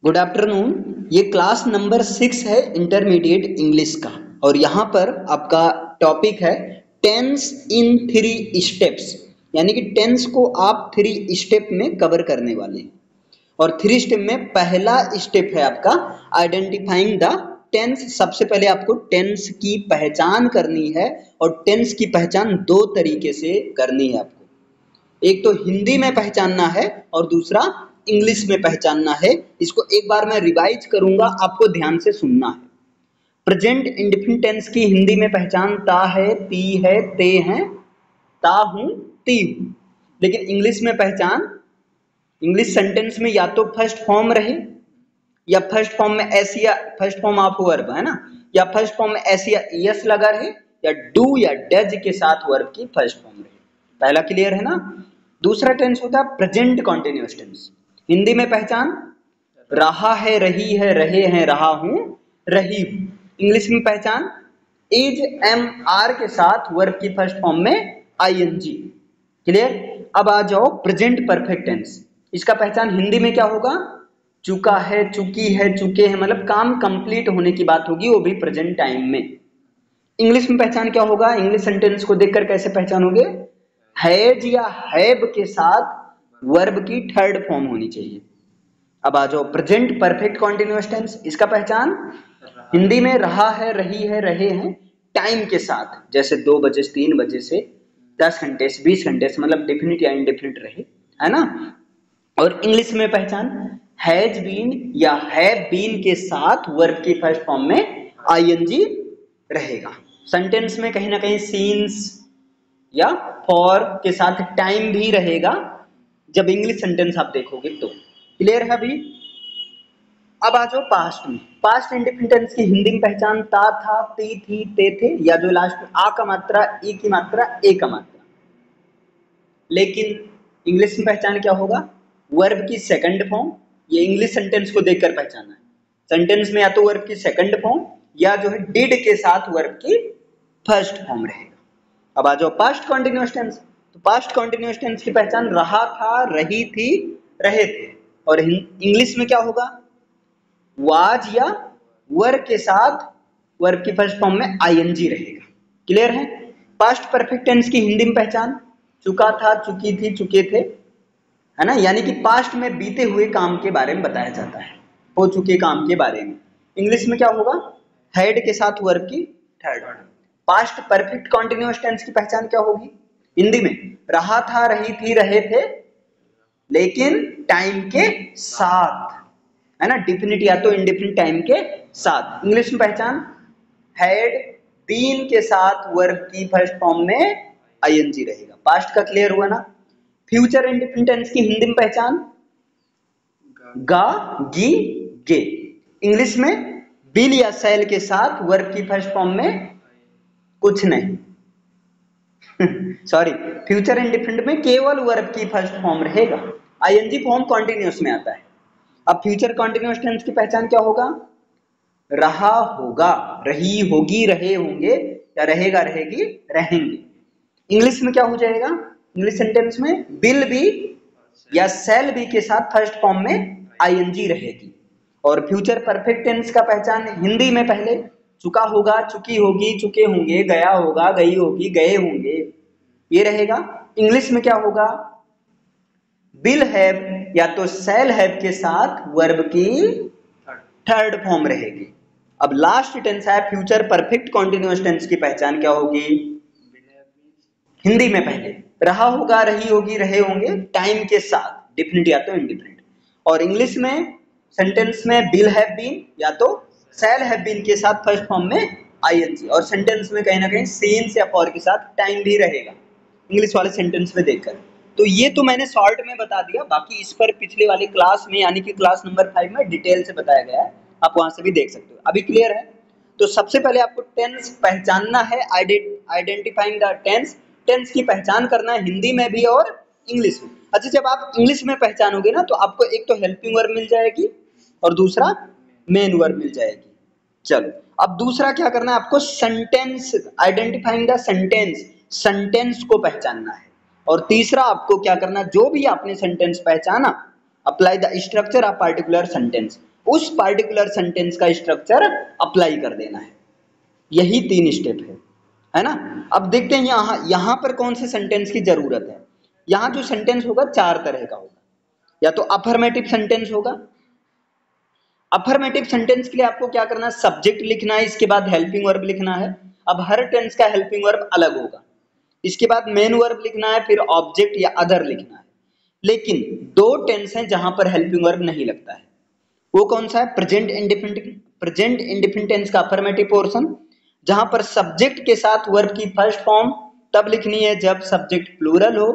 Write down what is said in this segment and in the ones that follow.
Good afternoon. ये class number 6 है intermediate English का, और यहाँ पर आपका टॉपिक है टेंस इन 3 स्टेप्स, यानी कि टेंस को आप 3 स्टेप में कवर करने वाले हैं। और 3 स्टेप में पहला स्टेप है आपका आइडेंटिफाइंग द टेंस। सबसे पहले आपको टेंस की पहचान करनी है, और टेंस की पहचान 2 तरीके से करनी है आपको। एक तो हिंदी में पहचानना है और दूसरा इंग्लिश में पहचानना है। इसको एक बार मैं रिवाइज करूंगा, आपको ध्यान से सुनना है। प्रेजेंट इंडेफिनिट टेंस की हिंदी में पहचान ता है, ती है, ते हैं, ता हूं, ती हूं। लेकिन इंग्लिश में पहचान, इंग्लिश सेंटेंस में या तो फर्स्ट फॉर्म रहे, या फर्स्ट फॉर्म में एस या फर्स्ट फॉर्म ऑफ वर्ब है ना, या फर्स्ट फॉर्म में एस या एस लगा रहे, या डू या डज के साथ वर्ब की फर्स्ट फॉर्म रहे। पहला क्लियर है ना। दूसरा टेंस होता है प्रेजेंट कॉन्टिन्यूअस टेंस। हिंदी में पहचान रहा है, रही है, रहे हैं, रहा हूं, रही हूं। इंग्लिश में पहचान इज, एम, आर के साथ वर्ब की फर्स्ट फॉर्म में आईएनजी। क्लियर। अब आ जाओ प्रेजेंट परफेक्ट टेंस। इसका पहचान हिंदी में क्या होगा? चुका है, चुकी है, चुके हैं, मतलब काम कंप्लीट होने की बात होगी, वो भी प्रेजेंट टाइम में। इंग्लिश में पहचान क्या होगा? इंग्लिश सेंटेंस को देखकर कैसे पहचानोगे? हैज या हैव के साथ वर्ब की थर्ड फॉर्म होनी चाहिए। अब आ जाओ प्रेजेंट परफेक्ट कॉन्टिन्यूअस टेंस। इसका पहचान हिंदी में रहा है, रही है, रहे हैं, टाइम के साथ, जैसे 2 बजे से 3 बजे से 10 घंटे से 20 घंटे से, मतलब डेफिनिट या इनडेफिनिट रहे, है ना। और इंग्लिश में पहचान हैज बीन या हैव बीन के साथ वर्ब की फर्स्ट फॉर्म में आईएनजी रहेगा। सेंटेंस में कहीं ना कहीं सीन्स या फॉर के साथ टाइम भी रहेगा जब इंग्लिश सेंटेंस आप देखोगे तो। क्लियर है अभी। अब आ जाओ पास्ट में। पास्ट इंडेफिनिट टेंस की हिंदी में पहचान ता, था, ती, थी, ते, थे, या जो लास्ट में आ का मात्रा, ई की मात्रा, ए का मात्रा। लेकिन इंग्लिश में पहचान क्या होगा? वर्ब की सेकंड फॉर्म। ये इंग्लिश सेंटेंस को देखकर पहचानना है। सेंटेंस में या तो वर्ब की सेकंड फॉर्म या जो है डिड के साथ वर्ब की फर्स्ट फॉर्म रहेगा। अब आ जाओ पास्ट कॉन्टिन्यूअस टेंस। तो पास्ट कॉन्टिन्यूअस टेंस की पहचान रहा था, रही थी, रहे थे। और इंग्लिश में क्या होगा? वाज या वर के साथ वर्ब की फर्स्ट फॉर्म में आईएनजी रहेगा। क्लियर है। पास्ट परफेक्ट टेंस की हिंदी में पहचान चुका था, चुकी थी, चुके थे, है ना, यानी कि पास्ट में बीते हुए काम के बारे में बताया जाता है, हो चुके काम के बारे में। इंग्लिश में क्या होगा? हैड के साथ वर्ब की third. Past perfect continuous tense की पहचान क्या होगी? हिंदी में रहा था, रही थी, रहे थे, लेकिन टाइम के साथ, है ना, डिफिनिट या तो इंडेफिनिट टाइम के साथ। इंग्लिश में पहचान हैड बीन के साथ वर्ब की फर्स्ट फॉर्म में आईएनजी रहेगा। पास्ट का क्लियर हुआ ना। फ्यूचर इंडेफिनिट टेंस की हिंदी में पहचान गा, गी, गे। इंग्लिश में बिल या सेल के साथ वर्ब की फर्स्ट फॉर्म में कुछ नहीं सॉरी, फ्यूचर इंडेफिनिट में केवल वर्ब की फर्स्ट फॉर्म रहेगा, आईएनजी फॉर्म कॉन्टिन्यूअस में आता है। अब फ्यूचर कॉन्टिन्यूअस टेंस की पहचान क्या होगा? रहा होगा, रही होगी, रहे होंगे, या रहेगा, रहेगी, रहेंगे। इंग्लिश में क्या हो जाएगा? इंग्लिश सेंटेंस में विल बी या शैल बी के साथ फर्स्ट फॉर्म में आईएनजी रहेगी। और फ्यूचर परफेक्ट टेंस का पहचान हिंदी में पहले चुका होगा, चुकी होगी, चुके होंगे, गया होगा, गई होगी, गए होंगे, ये रहेगा। इंग्लिश में क्या होगा? विल हैव या तो शैल हैव के साथ वर्ब की थर्ड फॉर्म रहेगी। अब लास्ट टेंस है फ्यूचर परफेक्ट कॉन्टिन्यूअस टेंस की पहचान क्या होगी? हिंदी में पहले रहा होगा, रही होगी, रहे होंगे, टाइम के साथ, डिफिनिट या तो इंडिफिनिट। और इंग्लिश में सेंटेंस में विल हैव बीन या तो शैल हैव बीन के साथ फर्स्ट फॉर्म में आईएनजी, और सेंटेंस में कहीं ना कहीं सीन्स या फॉर के साथ टाइम भी रहेगा इंग्लिश वाले सेंटेंस में देखकर। तो ये तो मैंने शॉर्ट में बता दिया, बाकी इस पर पिछले वाली क्लास में यानी कि क्लास नंबर 5 में डिटेल से बताया गया है, आप वहां से भी देख सकते हो। अभी क्लियर है। तो सबसे पहले आपको टेंस पहचानना है, आइडेंटिफाइंग द टेंस। टेंस की पहचान करना है हिंदी में भी और इंग्लिश में। अच्छा, जब आप इंग्लिश में पहचानोगे ना तो आपको एक तो हेल्पिंग वर्ब मिल जाएगी और दूसरा मेन वर्ब मिल जाएगी। चलो, अब दूसरा क्या करना है आपको? Sentence, identifying the sentence, sentence को पहचानना है। और तीसरा आपको क्या करना, जो भी आपने सेंटेंस पहचाना, apply the structure of particular sentence. उस पार्टिकुलर सेंटेंस का स्ट्रक्चर अप्लाई कर देना है। यही 3 स्टेप है ना। अब देखते हैं यहाँ पर कौन से सेंटेंस की जरूरत है। यहाँ जो सेंटेंस होगा 4 तरह का होगा। या तो अफर्मेटिव सेंटेंस होगा। अफर्मेटिव सेंटेंस के लिए आपको क्या करना है, सब्जेक्ट लिखना है, इसके बाद हेल्पिंग वर्ब लिखना है। अब हर टेंस का हेल्पिंग वर्ब अलग होगा। इसके बाद मेन वर्ब लिखना है, फिर ऑब्जेक्ट या अदर लिखना है। लेकिन 2 टेंस हैं जहां पर हेल्पिंग वर्ब नहीं लगता है। वो कौन सा है, प्रेजेंट इंडेफिनिट टेंस का अफर्मेटिव पोर्शन, जहां पर सब्जेक्ट के साथ वर्ब की फर्स्ट फॉर्म तब लिखनी है जब सब्जेक्ट प्लूरल हो,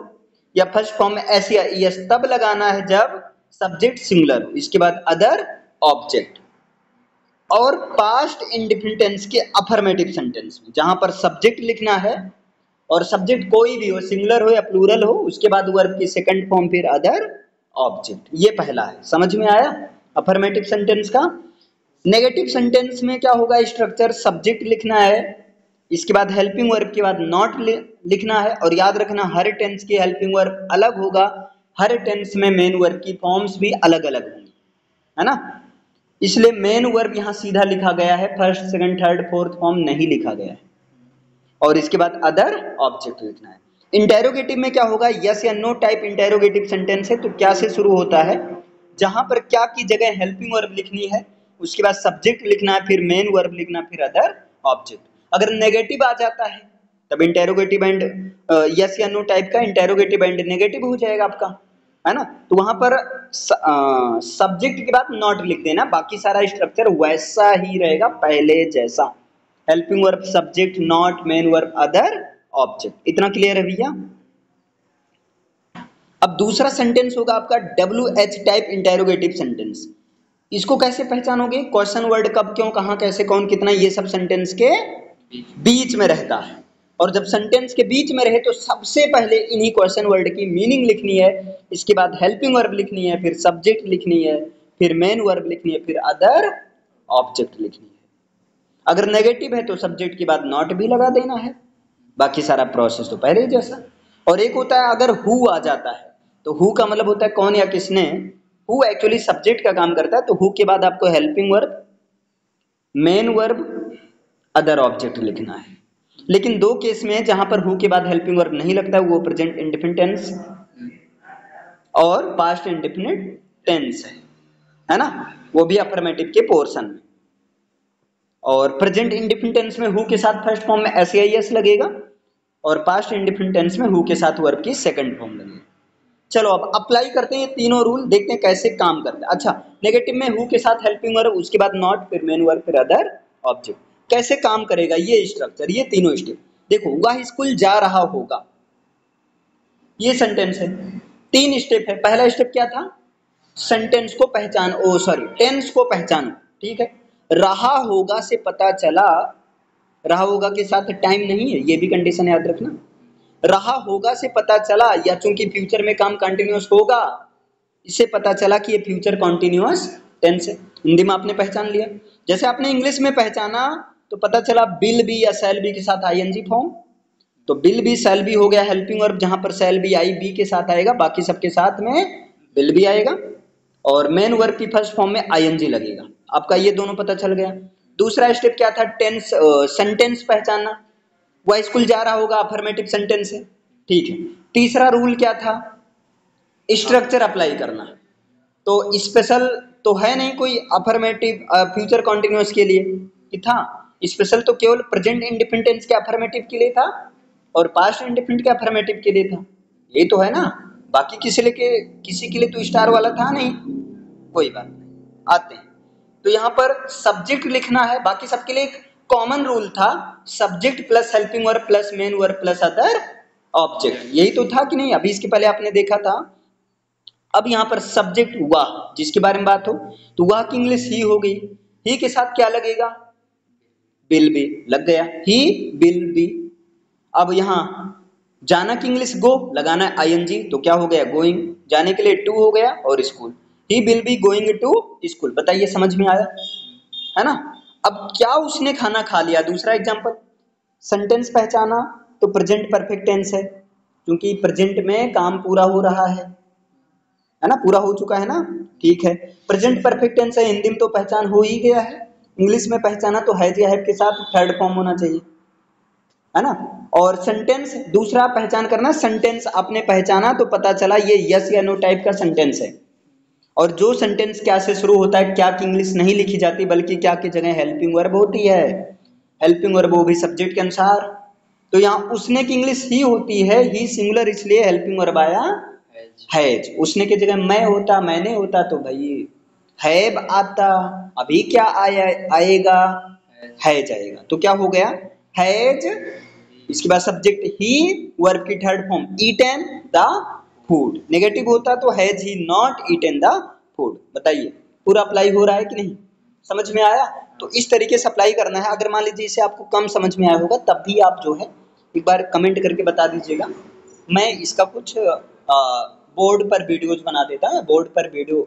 या फर्स्ट फॉर्म में एस या ईएस तब लगाना है जब सब्जेक्ट सिंगुलर हो। इसके बाद अदर, ऑब्जेक्ट। और पास्ट इंडेफिनिट टेंस के अफर्मेटिव सेंटेंस में जहां पर सब्जेक्ट लिखना है और सब्जेक्ट कोई भी हो, सिंगुलर हो या प्लूरल हो, उसके बाद वर्ब की सेकंड फॉर्म, फिर अदर, ऑब्जेक्ट। ये पहला है, समझ में आया अफर्मेटिव सेंटेंस का। नेगेटिव सेंटेंस में क्या होगा, स्ट्रक्चर सब्जेक्ट लिखना है, इसके बाद हेल्पिंग वर्ब के बाद नॉट लिखना है। और याद रखना हर टेंस की हेल्पिंग वर्ब अलग होगा, हर टेंस में मेन वर्ब की फॉर्म्स भी अलग अलग होंगी, है ना। इसलिए मेन वर्ब यहां सीधा लिखा गया है, first second third fourth form नहीं लिखा गया है। और इसके बाद अदर, ऑब्जेक्ट लिखना है। इंटेरोगेटिव में क्या होगा, यस या नो टाइप इंटेरोगेटिव सेंटेंस है, तो क्या से शुरू होता है, जहां पर क्या की जगह हेल्पिंग वर्ब लिखनी है, उसके बाद सब्जेक्ट लिखना है, फिर मेन वर्ब लिखना, फिर अदर, ऑब्जेक्ट। अगर नेगेटिव आ जाता है तब इंटेरोगेटिव एंड यस या नो टाइप का इंटेरोगेटिव एंड नेगेटिव हो जाएगा आपका, है ना। तो वहां पर सब्जेक्ट के बाद नॉट लिख देना, बाकी सारा स्ट्रक्चर वैसा ही रहेगा पहले जैसा। Helping verb subject not, main verb other, object. इतना क्लियर है भैया। अब दूसरा सेंटेंस होगा आपका WH टाइप इंटेरोगेटिव सेंटेंस। इसको कैसे पहचानोगे, क्वेश्चन वर्ड कब, क्यों, कहां, कैसे, कौन, कितना, ये सब सेंटेंस के बीच में रहता है। और जब सेंटेंस के बीच में रहे तो सबसे पहले इन्हीं क्वेश्चन वर्ड की मीनिंग लिखनी है, इसके बाद हेल्पिंग वर्ब लिखनी है, फिर सब्जेक्ट लिखनी है, फिर मेन वर्ब लिखनी है, फिर अदर, ऑब्जेक्ट लिखनी है। अगर नेगेटिव है तो सब्जेक्ट के बाद नॉट भी लगा देना है, बाकी सारा प्रोसेस तो पहले ही जैसा। और एक होता है अगर हु आ जाता है, तो हु का मतलब होता है कौन या किसने। हु एक्चुअली सब्जेक्ट का काम करता है, तो हु के बाद आपको helping verb, main verb, other, object लिखना है। लेकिन 2 केस में है जहां पर हु के बाद हेल्पिंग वर्ब नहीं लगता, वो प्रेजेंट इंडेफिनिट टेंस और पास्ट इंडेफिनिट टेंस है ना, वो भी अफर्मेटिव के पोर्शन में। और प्रेजेंट इंडेफिनिट टेंस में हु के साथ फर्स्ट फॉर्म में एस लगेगा, और पास्ट इंडेफिनिट टेंस में हु के साथ वर्ब की सेकंड फॉर्म लगेगी। चलो अब अप्लाई करते हैं तीनों रूल, देखते हैं कैसे काम करते हैं। अच्छा, नेगेटिव में हु के साथ हेल्पिंग वर्ब, उसके बाद नॉट, फिर मेन वर्ब, फिर अदर, ऑब्जेक्ट। कैसे काम करेगा ये स्ट्रक्चर, ये तीनों स्टेप देखो। वह स्कूल जा रहा होगा, ये सेंटेंस है, 3 स्टेप है। पहला स्टेप क्या था, सेंटेंस को पहचान, ओ सॉरी टेंस को पहचानो, ठीक है। रहा होगा से पता चला, रहा होगा के साथ टाइम नहीं है, ये भी कंडीशन याद रखना। रहा होगा से पता चला, या चूंकि फ्यूचर में काम कंटिन्यूअस होगा, इससे पता चला कि ये फ्यूचर कंटिन्यूअस टेंस है। हिंदी में आपने पहचान लिया। जैसे आपने इंग्लिश में पहचाना तो पता चला बिल बी या सेल बी के साथ आईएनजी फॉर्म, तो बिल बी सेल बी हो गया हेल्पिंग वर्ब, जहां पर सेल बी आई बी के साथ आएगा, बाकी सबके साथ में बिल बी आएगा। और मेन वर्ब की फर्स्ट फॉर्म में आईएनजी लगेगा। आपका ये दोनों पता चल गया। दूसरा स्टेप क्या था, टेंस सेंटेंस पहचानना। वह स्कूल जा रहा होगा अफर्मेटिव सेंटेंस है, ठीक है। तीसरा रूल क्या था, स्ट्रक्चर अप्लाई करना। तो स्पेशल तो है नहीं कोई अफर्मेटिव फ्यूचर कंटिन्यूअस के लिए, कि था स्पेशल तो केवल प्रेजेंट इंडेफिनिट टेंस के अफर्मेटिव के लिए था और पास्ट इंडेफिनिट के अफर्मेटिव के लिए था, ये तो है ना। बाकी किसी के लिए तो स्टार वाला था नहीं, कोई बात नहीं, आते हैं। तो यहाँ पर सब्जेक्ट लिखना है, बाकी सबके लिए एक कॉमन रूल था, subject plus helping verb plus main verb plus other, object. यही तो था कि नहीं, अभी इसके पहले आपने देखा था। अब यहाँ पर सब्जेक्ट हुआ जिसके बारे में बात हो, तो वह की इंग्लिश ही हो गई। ही के साथ क्या लगेगा, विल बी लग गया, ही विल बी। अब यहाँ जाना की इंग्लिश गो, लगाना है आईएनजी, तो क्या हो गया, गोइंग। जाने के लिए टू हो गया, और school, he will be going to school. बताइए समझ में आया, है ना। अब क्या उसने खाना खा लिया, दूसरा एग्जांपल। सेंटेंस पहचाना तो प्रेजेंट परफेक्ट टेंस है, क्योंकि प्रेजेंट में काम पूरा हो रहा है। है ना, पूरा हो चुका है ना, ठीक है। प्रेजेंट परफेक्ट टेंस है, हिंदी में तो पहचान हो ही गया है, इंग्लिश में पहचाना तो हैज या हैव के साथ थर्ड फॉर्म होना चाहिए, है ना। और सेंटेंस दूसरा पहचान करना, सेंटेंस आपने पहचाना तो पता चला ये यस या नो टाइप का सेंटेंस है। और जो सेंटेंस क्या से शुरू होता है, क्या की इंग्लिश नहीं लिखी जाती बल्कि क्या की जगह हेल्पिंग वर्ब होती है, हेल्पिंग वर्ब वो भी सब्जेक्ट के अनुसार। तो यहाँ उसने की इंग्लिश ही होती है, ही सिंगुलर इसलिए हेल्पिंग वर्ब आया हैज। उसने की जगह मैं होता, मैंने होता तो भाई हैव आता। अभी क्या आया आएगा, हैज आएगा। तो क्या हो गया, हैज, इसके बाद सब्जेक्ट ही, वर्ब की third form eaten the food. Negative होता तो has he not eaten the food. बताइए पूरा अप्लाई हो रहा है कि नहीं, समझ में आया। तो इस तरीके से अप्लाई करना है। अगर मान लीजिए इसे आपको कम समझ में आया होगा तब भी आप जो है एक बार कमेंट करके बता दीजिएगा, मैं इसका कुछ बोर्ड पर वीडियोज बना देता है, बोर्ड पर वीडियो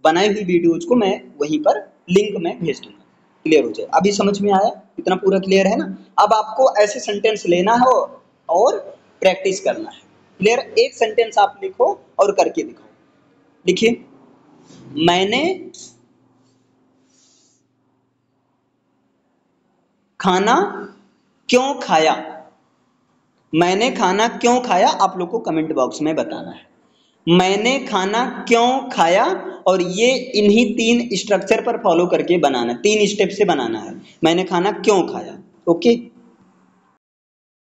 बनाई हुई वीडियोज को मैं वहीं पर लिंक में भेज दूंगा, क्लियर हो जाए। अभी समझ में आया, इतना पूरा क्लियर है ना। अब आपको ऐसे सेंटेंस लेना है और प्रैक्टिस करना है, क्लियर। एक सेंटेंस आप लिखो और करके दिखाओ। लिखिए, मैंने खाना क्यों खाया, मैंने खाना क्यों खाया, आप लोग को कमेंट बॉक्स में बताना है। मैंने खाना क्यों खाया, और ये इन्हीं 3 स्ट्रक्चर पर फॉलो करके बनाना है, 3 स्टेप से बनाना है। मैंने खाना क्यों खाया, ओके।